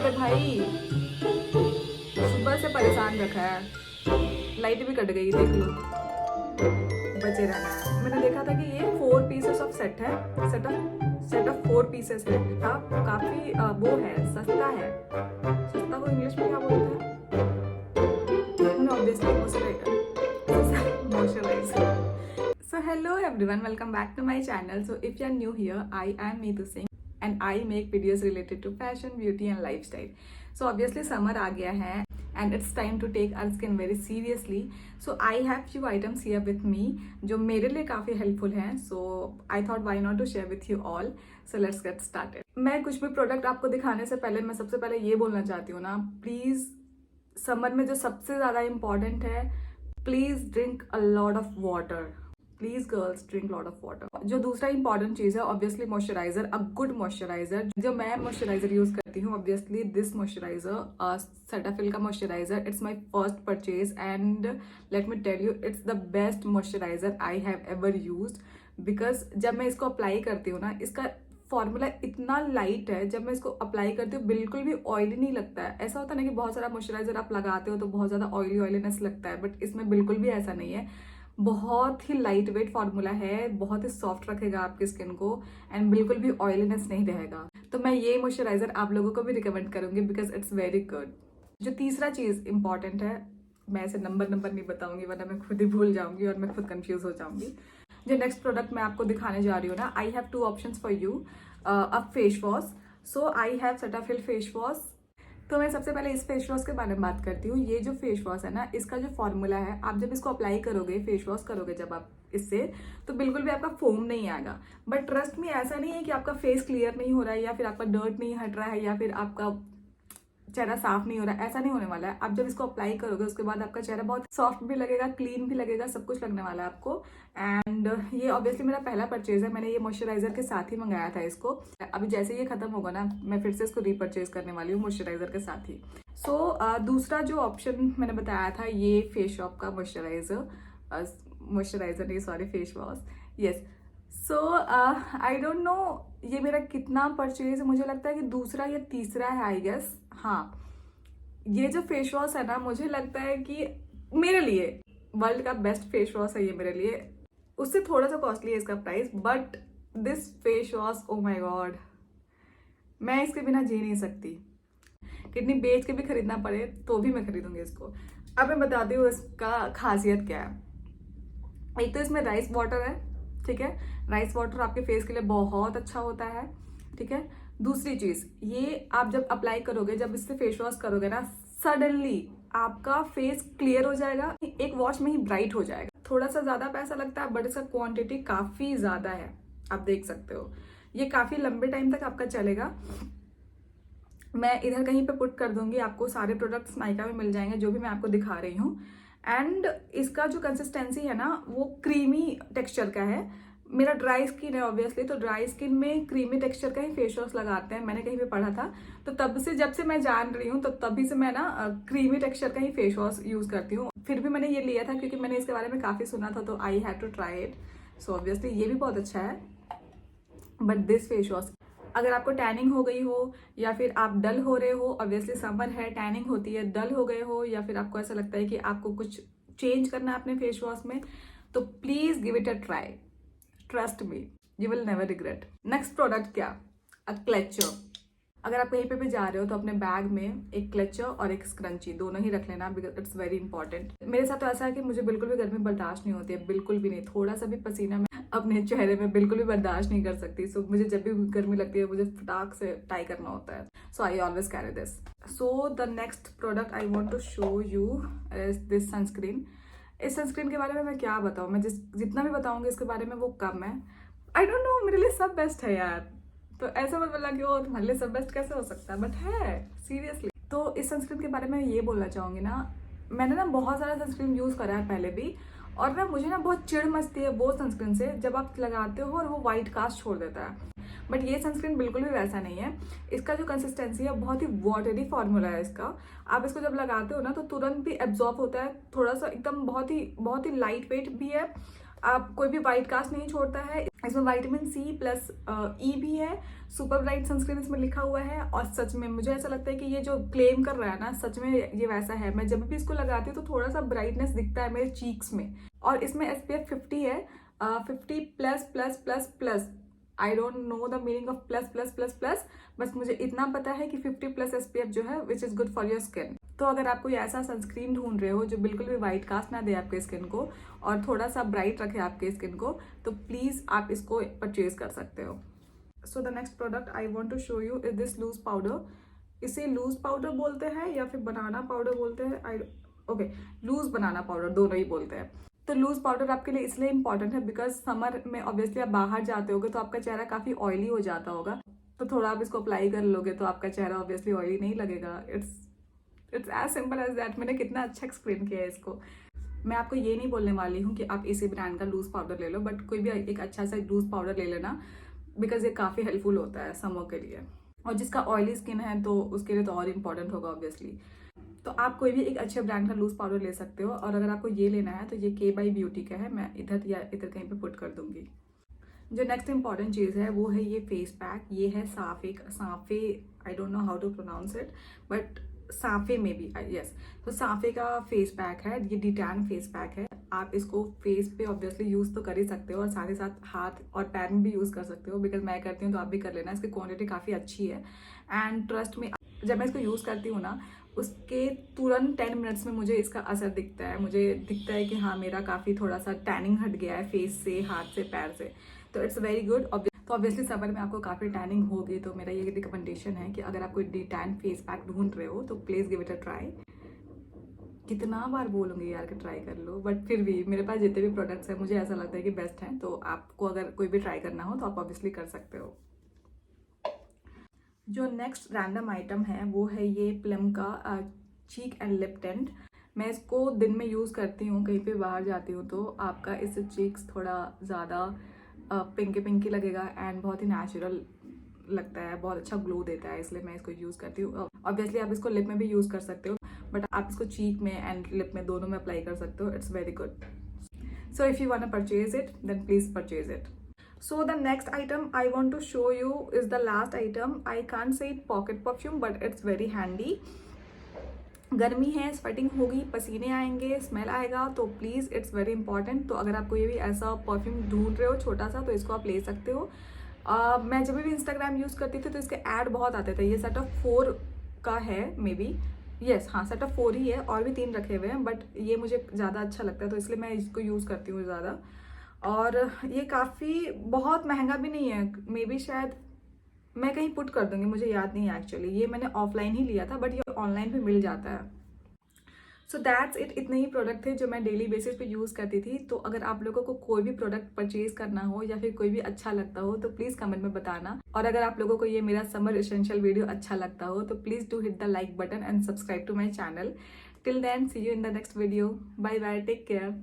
अरे भाई, सुबह से परेशान रखा है, लाइट भी कट गई, देख लो। बचे रहना है। मैंने देखा था कि ये 4 पीसेस ऑफ सेट है, सेट ऑफ 4 पीसेस है। काफी वो है, सस्ता है। सस्ता को इंग्लिश में क्या बोलते हैं? Obviously moisturiser. So hello everyone, welcome back to my channel. So if you are new here, I am Neetu Singh and I make videos related to fashion, beauty and lifestyle. So obviously summer आ गया है and it's time to take our skin very seriously. So I have few items here with me जो मेरे लिए काफ़ी helpful हैं. So I thought why not to share with you all. So let's get started. मैं कुछ भी product आपको दिखाने से पहले मैं सबसे पहले ये बोलना चाहती हूँ ना, प्लीज़ समर में जो सबसे ज़्यादा इम्पॉर्टेंट है, please drink a lot of water. Please girls drink lot of water. जो दूसरा इंपॉर्टेंट चीज है obviously moisturizer, a good moisturizer. जो मैं मॉइस्चराइजर यूज करती हूँ ऑब्वियसली दिस मॉइस्चराइजर, सेटाफिल का moisturizer, it's my first purchase and let me tell you it's the best moisturizer I have ever used. Because जब मैं इसको अप्लाई करती हूँ ना, इसका फॉर्मूला इतना लाइट है, जब मैं इसको अप्लाई करती हूँ बिल्कुल भी ऑयली नहीं लगता है। ऐसा होता है ना कि बहुत सारा मॉइस्चराइजर आप लगाते हो तो बहुत ज्यादा ऑयलीनेस लगता है, बट इसमें बिल्कुल भी ऐसा नहीं है। बहुत ही लाइट वेट फार्मूला है, बहुत ही सॉफ्ट रखेगा आपकी स्किन को एंड बिल्कुल भी ऑयलीनेस नहीं रहेगा। तो मैं ये मॉइस्चराइजर आप लोगों को भी रिकमेंड करूंगी बिकॉज इट्स वेरी गुड। जो तीसरा चीज इंपॉर्टेंट है, मैं ऐसे नंबर नहीं बताऊंगी वरना मैं खुद ही भूल जाऊंगी और मैं खुद कंफ्यूज हो जाऊंगी। जो नेक्स्ट प्रोडक्ट मैं आपको दिखाने जा रही हूँ ना, I have 2 options for you, a face wash. So I have Cetaphil face wash. तो मैं सबसे पहले इस फेस वॉश के बारे में बात करती हूँ। ये जो फेस वॉश है ना, इसका जो फॉर्मूला है, आप जब इसको अप्लाई करोगे, फेस वॉश करोगे जब आप इससे, तो बिल्कुल भी आपका फोम नहीं आएगा। बट ट्रस्ट में ऐसा नहीं है कि आपका फेस क्लियर नहीं हो रहा है या फिर आपका डर्ट नहीं हट रहा है या फिर आपका चेहरा साफ नहीं हो रहा है, ऐसा नहीं होने वाला है। आप जब इसको अप्लाई करोगे उसके बाद आपका चेहरा बहुत सॉफ्ट भी लगेगा, क्लीन भी लगेगा, सब कुछ लगने वाला है आपको। एंड ये ऑब्वियसली मेरा पहला परचेज है, मैंने ये मॉइस्चराइजर के साथ ही मंगाया था इसको। अभी जैसे ये खत्म होगा ना, मैं फिर से इसको रीपरचेज करने वाली हूँ मॉइस्चराइजर के साथ ही। सो दूसरा जो ऑप्शन मैंने बताया था, ये फेस शॉप का मॉइस्चराइजर नहीं sorry, face wash. Yes. So I don't no ये मेरा कितना परचेज है, मुझे लगता है कि दूसरा या तीसरा है आई गेस। हाँ, ये जो फेस वॉश है ना, मुझे लगता है कि मेरे लिए वर्ल्ड का बेस्ट फेस वॉश है ये मेरे लिए। उससे थोड़ा सा कॉस्टली है इसका price, but this face wash, oh my God, मैं इसके बिना जी नहीं सकती। किडनी बेच के भी खरीदना पड़े तो भी मैं खरीदूंगी इसको। अब मैं बताती हूँ इसका खासियत क्या है। एक तो इसमें राइस वाटर है, ठीक है। राइस वाटर आपके फेस के लिए बहुत अच्छा होता है, ठीक है। दूसरी चीज, ये आप जब अप्लाई करोगे, जब इससे फेस वॉश करोगे ना, सडनली आपका फेस क्लियर हो जाएगा, एक वॉश में ही ब्राइट हो जाएगा। थोड़ा सा ज्यादा पैसा लगता है बट इसका क्वांटिटी काफी ज्यादा है, आप देख सकते हो। ये काफी लंबे टाइम तक आपका चलेगा। मैं इधर कहीं पे पुट कर दूंगी, आपको सारे प्रोडक्ट्स नायका में मिल जाएंगे जो भी मैं आपको दिखा रही हूँ। एंड इसका जो कंसिस्टेंसी है ना, वो क्रीमी टेक्सचर का है। मेरा ड्राई स्किन है ऑब्वियसली, तो ड्राई स्किन में क्रीमी टेक्सचर का ही फेस वॉश लगाते हैं, मैंने कहीं पे पढ़ा था। तो तब से, जब से मैं जान रही हूँ, तो तभी से मैं ना क्रीमी टेक्सचर का ही फेस वॉश यूज करती हूँ। फिर भी मैंने ये लिया था क्योंकि मैंने इसके बारे में काफी सुना था, तो I have to try it. So obviously ये भी बहुत अच्छा है। बट दिस फेस वॉश, अगर आपको टैनिंग हो गई हो या फिर आप डल हो रहे हो, ऑब्वियसली समर है, टैनिंग होती है, डल हो गए हो या फिर आपको ऐसा लगता है कि आपको कुछ चेंज करना है अपने फेस वॉश में, तो please give it a try. Trust me, you will never regret. Next product क्या, अ क्लेचर। अगर आप कहीं पे भी जा रहे हो तो अपने बैग में एक क्लेचर और एक स्क्रंची दोनों ही रख लेना, बिकॉज इट्स वेरी इंपॉर्टेंट। मेरे साथ तो ऐसा है कि मुझे बिल्कुल भी गर्मी बर्दाश्त नहीं होती है, बिल्कुल भी नहीं। थोड़ा सा भी पसीना मैं अपने चेहरे में बिल्कुल भी बर्दाश्त नहीं कर सकती। सो मुझे जब भी गर्मी लगती है, मुझे फटाक से टाई करना होता है। So I always carry this. So the next product I want to show you is this sunscreen. इस सनस्क्रीन के बारे में मैं क्या बताऊँ, मैं जितना भी बताऊंगी इसके बारे में वो कम है। आई डोंट नो, मेरे लिए सब बेस्ट है यार। तो ऐसा मत बोला कि वो तुम्हारे लिए सब बेस्ट कैसे हो सकता है, बट है सीरियसली। तो इस सनस्क्रीन के बारे में ये बोलना चाहूंगी ना, मैंने ना बहुत सारा सनस्क्रीन यूज करा है पहले भी, और ना मुझे ना बहुत चिढ़ मचती है वो सनस्क्रीन से जब आप लगाते हो और वो व्हाइट कास्ट छोड़ देता है। बट ये सनस्क्रीन बिल्कुल भी वैसा नहीं है। इसका जो कंसिस्टेंसी है बहुत ही वाटरी फॉर्मूला है इसका। आप इसको जब लगाते हो ना तो तुरंत भी एब्जॉर्ब होता है, थोड़ा सा एकदम बहुत ही लाइट वेट भी है। आप कोई भी व्हाइट कास्ट नहीं छोड़ता है। इसमें विटामिन सी प्लस ई भी है, सुपर ब्राइट सनस्क्रीन इसमें लिखा हुआ है। और सच में मुझे ऐसा लगता है कि ये जो क्लेम कर रहा है ना, सच में ये वैसा है। मैं जब भी इसको लगाती हूँ तो थोड़ा सा ब्राइटनेस दिखता है मेरे चीक्स में। और इसमें SPF 50 है, 50 plus plus plus plus. I don't know the meaning of plus plus plus plus, बस मुझे इतना पता है कि 50 प्लस SPF जो है which is good for your skin. तो अगर आप कोई ऐसा सनस्क्रीन ढूंढ रहे हो जो बिल्कुल भी वाइट कास्ट ना दे आपके स्किन को और थोड़ा सा ब्राइट रखे आपके स्किन को, तो प्लीज आप इसको परचेज कर सकते हो। So the next product I want to show you is this loose powder. इसे लूज पाउडर बोलते हैं या फिर बनाना पाउडर बोलते हैं, I okay, loose banana powder दोनों ही बोलते हैं। तो लूज पाउडर आपके लिए इसलिए इंपॉर्टेंट है बिकॉज समर में ऑब्वियसली आप बाहर जाते होगे तो आपका चेहरा काफी ऑयली हो जाता होगा, तो थोड़ा आप इसको अप्लाई कर लोगे तो आपका चेहरा ऑब्वियसली ऑयली नहीं लगेगा। It's as simple as that. मैंने कितना अच्छा एक्सप्लेन किया है इसको। मैं आपको ये नहीं बोलने वाली हूँ कि आप इसी ब्रांड का लूज पाउडर ले लो, बट कोई भी एक अच्छा सा लूज पाउडर ले लेना बिकॉज ये काफ़ी हेल्पफुल होता है समर के लिए। और जिसका ऑयली स्किन है तो उसके लिए तो और इम्पॉर्टेंट होगा ऑब्वियसली। तो आप कोई भी एक अच्छे ब्रांड का लूज पाउडर ले सकते हो। और अगर आपको ये लेना है तो ये K by Beauty का है, मैं इधर या इधर कहीं पे पुट कर दूंगी। जो नेक्स्ट इंपॉर्टेंट चीज़ है वो है ये फेस पैक। ये है साफे, I don't know how to pronounce it, but साफे में भी यस। तो साफे का फेस पैक है, ये डिटैन फेस पैक है। आप इसको फेस पे ऑब्वियसली यूज़ तो कर ही सकते हो और साथ ही साथ हाथ और पैर में भी यूज़ कर सकते हो, बिकॉज मैं करती हूँ तो आप भी कर लेना। इसकी क्वांटिटी काफ़ी अच्छी है एंड ट्रस्ट में जब मैं इसको यूज़ करती हूँ ना, उसके तुरंत 10 मिनट्स में मुझे इसका असर दिखता है। मुझे दिखता है कि हाँ मेरा काफ़ी थोड़ा सा टैनिंग हट गया है फेस से, हाथ से, पैर से। तो इट्स वेरी गुड। तो ऑब्वियसली समर में आपको काफ़ी टैनिंग होगी, तो मेरा ये रिकमेंडेशन है कि अगर आप कोई डिटैन फेस पैक ढूंढ रहे हो तो please give it a try. कितना बार बोलूँगी यार कि ट्राई कर लो, बट फिर भी मेरे पास जितने भी प्रोडक्ट्स हैं मुझे ऐसा लगता है कि बेस्ट हैं। तो आपको अगर कोई भी ट्राई करना हो तो आप ऑब्वियसली कर सकते हो। जो नेक्स्ट रैंडम आइटम है वो है ये प्लम का चीक एंड लिप टेंट। मैं इसको दिन में यूज़ करती हूँ, कहीं पे बाहर जाती हूँ तो आपका इससे चीक्स थोड़ा ज़्यादा पिंकी पिंकी लगेगा एंड बहुत ही नेचुरल लगता है, बहुत अच्छा ग्लो देता है, इसलिए मैं इसको यूज़ करती हूँ। ऑब्वियसली आप इसको लिप में भी यूज़ कर सकते हो, बट आप इसको चीक में एंड लिप में दोनों में अप्लाई कर सकते हो। It's very good. So if you want to purchase it, then please purchase it. So the next item I want to show you is the last item. I can't say it pocket perfume, but it's very handy. गर्मी है, sweating होगी, पसीने आएंगे, smell आएगा, तो please it's very important. तो अगर आपको ये भी ऐसा परफ्यूम ढूंढ रहे हो छोटा सा तो इसको आप ले सकते हो। मैं जब भी इंस्टाग्राम यूज़ करती थी तो इसके ऐड बहुत आते थे। ये सेट ऑफ 4 का है मे बी, यस हाँ सेट ऑफ 4 ही है, और भी 3 रखे हुए हैं, बट ये मुझे ज़्यादा अच्छा लगता है तो इसलिए मैं इसको यूज़ करती हूँ ज़्यादा। और ये काफ़ी बहुत महंगा भी नहीं है, मे बी शायद मैं कहीं पुट कर दूंगी, मुझे याद नहीं है एक्चुअली। ये मैंने ऑफलाइन ही लिया था, बट ये ऑनलाइन भी मिल जाता है। So that's it. इतने ही प्रोडक्ट थे जो मैं डेली बेसिस पे यूज़ करती थी। तो अगर आप लोगों को कोई भी प्रोडक्ट परचेज करना हो या फिर कोई भी अच्छा लगता हो तो प्लीज़ कमेंट में बताना। और अगर आप लोगों को ये मेरा समर एसेंशियल वीडियो अच्छा लगता हो तो please do hit the like button and subscribe to my channel. Till then see you in the next video. Bye bye, take care.